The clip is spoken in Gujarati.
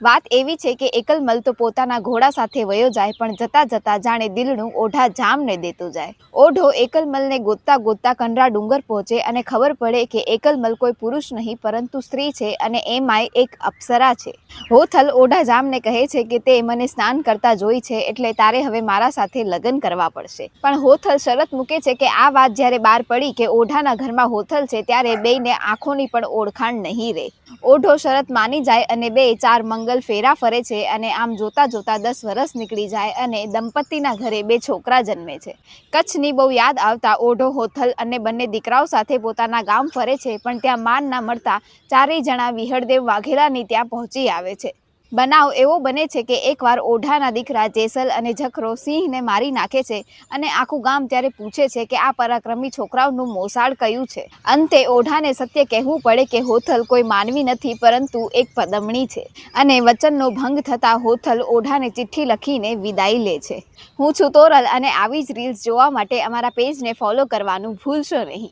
વાત એવી છે કે એકલમલ તો પોતાના ઘોડા સાથે વયો જાય, પણ જતા જતા જાણે દિલનું ઓઢા જામને દેતું જાય। ઓઢો એકલમલને ગોતતા ગોતતા કંડરા ડુંગર પહોંચે અને ખબર પડે કે એકલમલ કોઈ પુરુષ નહીં પરંતુ સ્ત્રી છે, અને એમાંય એક અપ્સરા છે। હોથલ ઓઢા જામને કહે છે કે તે મને સ્નાન કરતા જોઈ છે, એટલે તારે હવે મારા સાથે લગ્ન કરવા પડશે। પણ હોથલ શરત મૂકે છે કે આ વાત જ્યારે બહાર પડી કે ઓઢાના ઘરમાં હોથલ છે, ત્યારે બેયને આંખોની પણ ઓળખાણ નહીં રહે। ઓઢો શરત માની જાય અને બે ચાર મંગલ ફેરા ફરે છે, અને આમ જોતા જોતા 10 વર્ષ નીકળી જાય અને દંપતીના ઘરે 2 છોકરા જન્મે છે। કચ્છની બહુ યાદ આવતા ઓઢો હોથલ અને બંને દીકરાઓ સાથે પોતાના ગામ ફરે છે, પણ ત્યાં માન ના મળતા ચારેય જણા વિહળદેવ વાઘેલાની ત્યાં પહોંચી આવે છે। બનાવ એવો બને છે કે એકવાર ઓઢાના દીકરા જેસલ અને ઝખરો સિંહને મારી નાખે છે, અને આખું ગામ ત્યારે પૂછે છે કે આ પરાક્રમી છોકરાઓનું મોસાળ કયું છે। અંતે ઓઢાને સત્ય કહેવું પડે કે હોથલ કોઈ માનવી નથી પરંતુ એક પદમણી છે, અને વચનનો ભંગ થતાં હોથલ ઓઢાને ચિઠ્ઠી લખીને વિદાય લે છે। હું છું તોરલ, અને આવી જ રીલ્સ જોવા માટે અમારા પેજને ફોલો કરવાનું ભૂલશો નહીં।